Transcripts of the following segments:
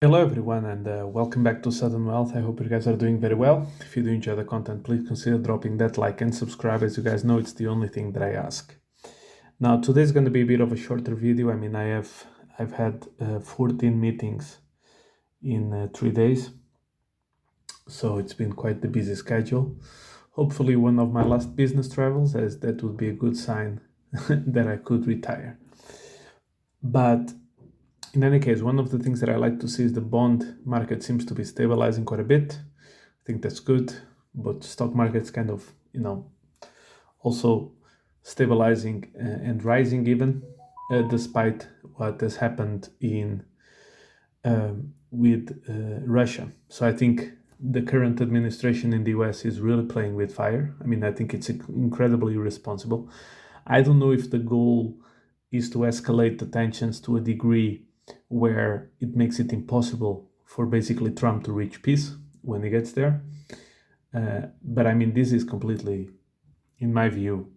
Hello everyone and welcome back to Sudden Wealth. I hope you guys are doing very well. If you do enjoy the content, please consider dropping that like and subscribe. As you guys know, it's the only thing that I ask. Now today's going to be a bit of a shorter video. I mean, I've had 14 meetings in 3 days, so it's been quite the busy schedule. Hopefully one of my last business travels, as that would be a good sign that I could retire. But in any case, one of the things that I like to see is the bond market seems to be stabilizing quite a bit. I think that's good, but stock market's kind of, also stabilizing and rising even, despite what has happened in with Russia. So I think the current administration in the US is really playing with fire. I mean, I think it's incredibly irresponsible. I don't know if the goal is to escalate the tensions to a degree where it makes it impossible for basically Trump to reach peace when he gets there. But I mean, this is completely, in my view,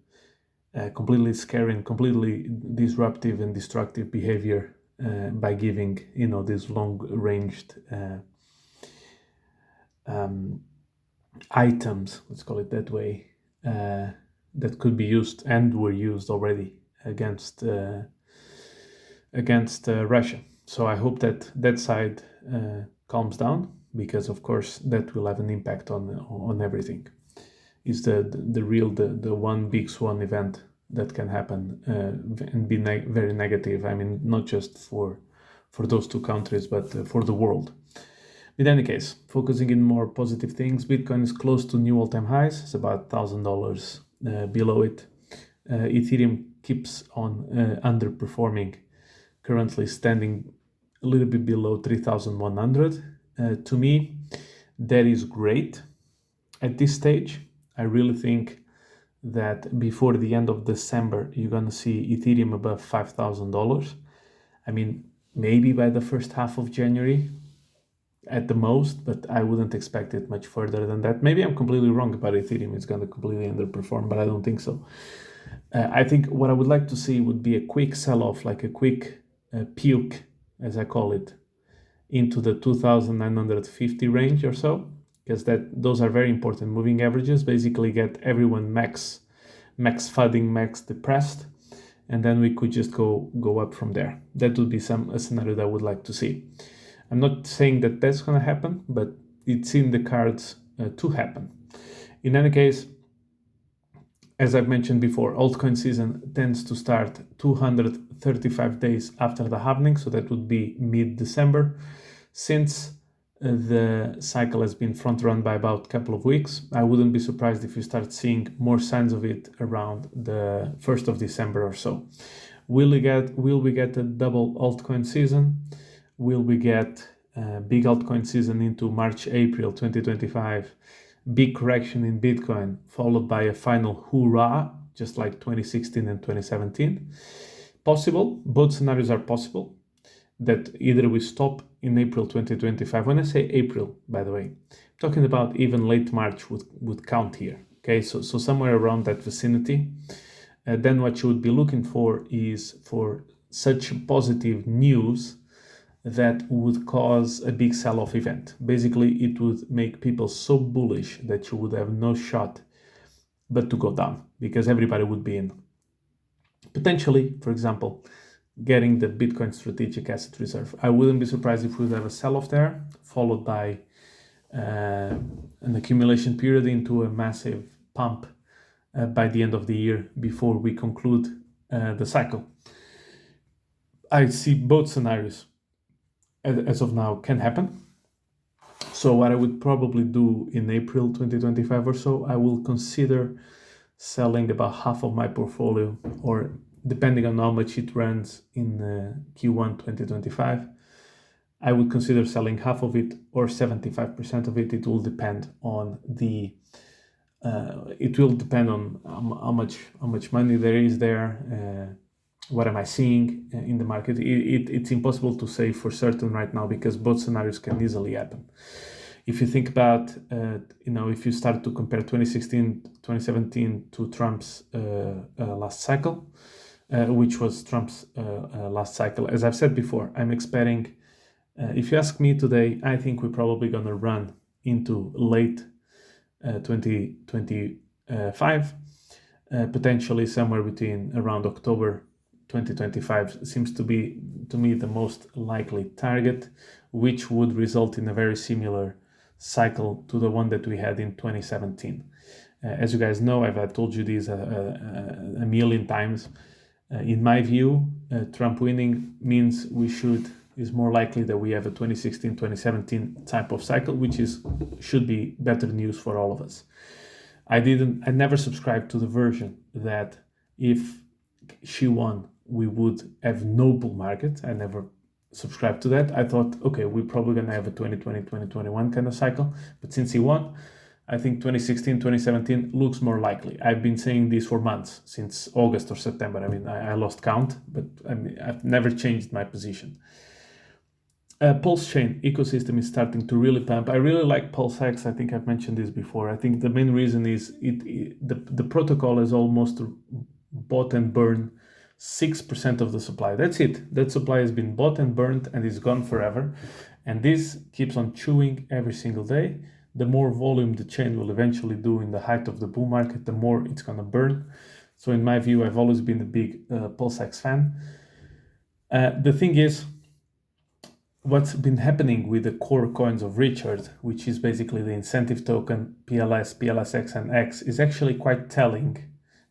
completely scary and completely disruptive and destructive behavior by giving, these long-ranged items, let's call it that way, that could be used and were used already against Russia. So I hope that side calms down, because of course that will have an impact on everything. Is the one big swan event that can happen and be very negative. I mean, not just for those two countries, but for the world. In any case, focusing in more positive things, Bitcoin is close to new all-time highs. It's about $1,000 below it. Ethereum keeps on underperforming, currently standing a little bit below 3,100. To me, that is great at this stage. I really think that before the end of December, you're going to see Ethereum above $5,000. I mean, maybe by the first half of January at the most, but I wouldn't expect it much further than that. Maybe I'm completely wrong about Ethereum. It's going to completely underperform, but I don't think so. I think what I would like to see would be a quick sell-off, like a quick puke, as I call it, into the 2,950 range or so, because those are very important moving averages. Basically get everyone max FUDing, max depressed, and then we could just go up from there. That would be a scenario that I would like to see. I'm not saying that that's going to happen, but it's in the cards to happen. In any case, as I've mentioned before, altcoin season tends to start 235 days after the halving, so that would be mid-December. Since the cycle has been front-run by about a couple of weeks, I wouldn't be surprised if you start seeing more signs of it around the 1st of December or so. Will we get a double altcoin season? Will we get a big altcoin season into March, April 2025? Big correction in Bitcoin, followed by a final hoorah, just like 2016 and 2017. Possible, both scenarios are possible, that either we stop in April 2025. When I say April, by the way, I'm talking about even late March would count here. Okay, so somewhere around that vicinity. Then what you would be looking for is for such positive news that would cause a big sell-off event. Basically, it would make people so bullish that you would have no shot but to go down, because everybody would be in. Potentially, for example, getting the Bitcoin strategic asset reserve. I wouldn't be surprised if we would have a sell-off there, followed by an accumulation period into a massive pump by the end of the year before we conclude the cycle. I see both scenarios as of now can happen. So what I would probably do in April 2025 or so, I will consider selling about half of my portfolio, or depending on how much it runs in Q1 2025, I would consider selling half of it or 75% of it. It will depend on how much money there is there. What am I seeing in the market? It's impossible to say for certain right now, because both scenarios can easily happen. If you think about, if you start to compare 2016, 2017 to Trump's last cycle, which was Trump's last cycle, as I've said before, I'm expecting If you ask me today, I think we're probably going to run into late 2025, potentially somewhere between around October 2025 seems to be, to me, the most likely target, which would result in a very similar cycle to the one that we had in 2017. As you guys know, I've told you this a million times. In my view, Trump winning means is more likely that we have a 2016, 2017 type of cycle, which should be better news for all of us. I never subscribed to the version that if she won, we would have no bull market. I never subscribed to that. I thought, okay, we're probably going to have a 2020, 2021 kind of cycle. But since he won, I think 2016, 2017 looks more likely. I've been saying this for months, since August or September. I mean, I lost count, but I've never changed my position. PulseChain ecosystem is starting to really pump. I really like PulseX. I think I've mentioned this before. I think the main reason is the protocol has almost bought and burned 6% of the supply. That's it. That supply has been bought and burned and is gone forever. And this keeps on chewing every single day. The more volume the chain will eventually do in the height of the bull market, the more it's going to burn. So in my view, I've always been a big PulseX fan. The thing is, what's been happening with the core coins of Richard, which is basically the incentive token, PLS, PLSX, and X, is actually quite telling.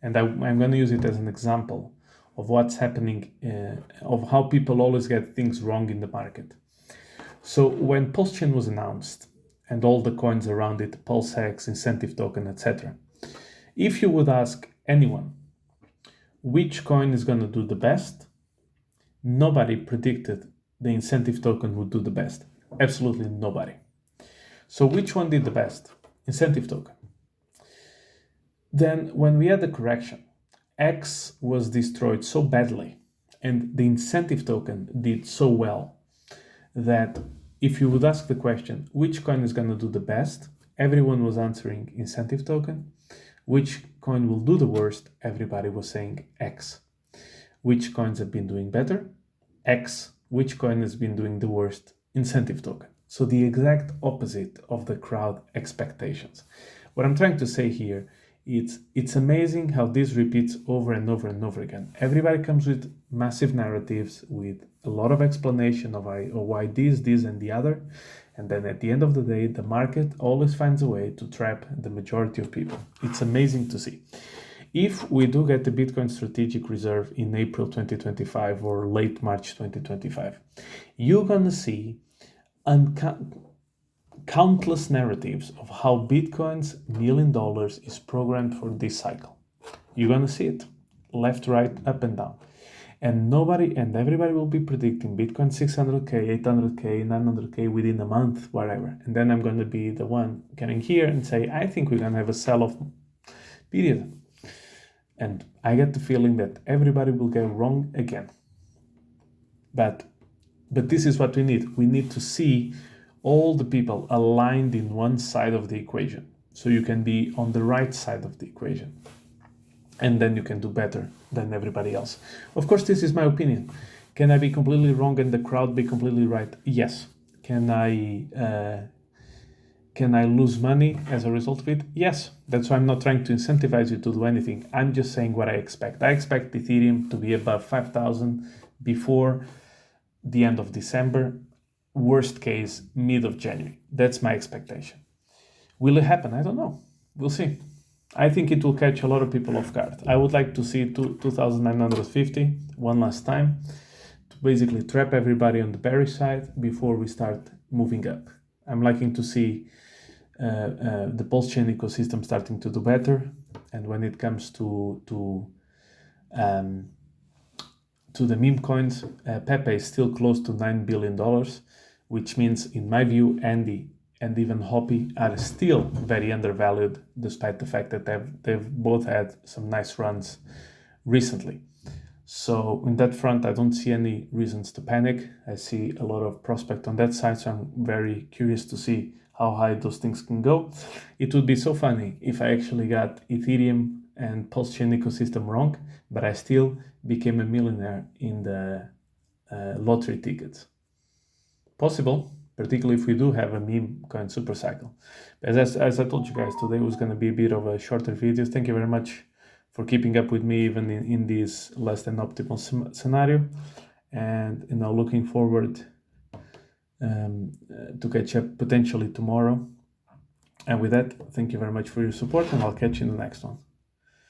And I'm going to use it as an example of what's happening, of how people always get things wrong in the market. So when PulseChain was announced, and all the coins around it, PulseX, incentive token, etc., if you would ask anyone which coin is going to do the best, nobody predicted the incentive token would do the best. Absolutely nobody. So which one did the best? Incentive token. Then when we had the correction, X was destroyed so badly and the incentive token did so well that if you would ask the question, which coin is going to do the best? Everyone was answering incentive token. Which coin will do the worst? Everybody was saying X. Which coins have been doing better? X. Which coin has been doing the worst? Incentive token. So the exact opposite of the crowd expectations. What I'm trying to say here, it's amazing how this repeats over and over and over again. Everybody comes with massive narratives, with a lot of explanation of why this, and the other. And then at the end of the day, the market always finds a way to trap the majority of people. It's amazing to see. If we do get the Bitcoin Strategic Reserve in April 2025 or late March 2025, you're going to see countless narratives of how Bitcoin's $1 million is programmed for this cycle. You're going to see it left, right, up and down. And everybody will be predicting Bitcoin 600K, 800K, 900K within a month, whatever. And then I'm going to be the one coming here and say, I think we're going to have a sell-off period. And I get the feeling that everybody will get wrong again. But this is what we need. We need to see all the people aligned in one side of the equation. So you can be on the right side of the equation. And then you can do better than everybody else. Of course, this is my opinion. Can I be completely wrong and the crowd be completely right? Yes. Can I lose money as a result of it? Yes. That's why I'm not trying to incentivize you to do anything. I'm just saying what I expect. I expect Ethereum to be above 5,000 before the end of December. Worst case, mid of January. That's my expectation. Will it happen? I don't know. We'll see. I think it will catch a lot of people off guard. I would like to see 2,950 one last time to basically trap everybody on the bearish side before we start moving up. I'm liking to see the PulseChain ecosystem starting to do better, and when it comes to the meme coins, Pepe is still close to $9 billion, which means, in my view, Andy and even Hoppy are still very undervalued, despite the fact that they've both had some nice runs recently. So in that front, I don't see any reasons to panic. I see a lot of prospect on that side, so I'm very curious to see how high those things can go. It would be so funny if I actually got Ethereum and PulseChain ecosystem wrong, but I still became a millionaire in the lottery tickets. possible, particularly if we do have a meme coin super cycle. As I told you guys, today was going to be a bit of a shorter video. Thank you very much for keeping up with me even in this less than optimal scenario. And looking forward to catch up potentially tomorrow. And with that, thank you very much for your support, and I'll catch you in the next one.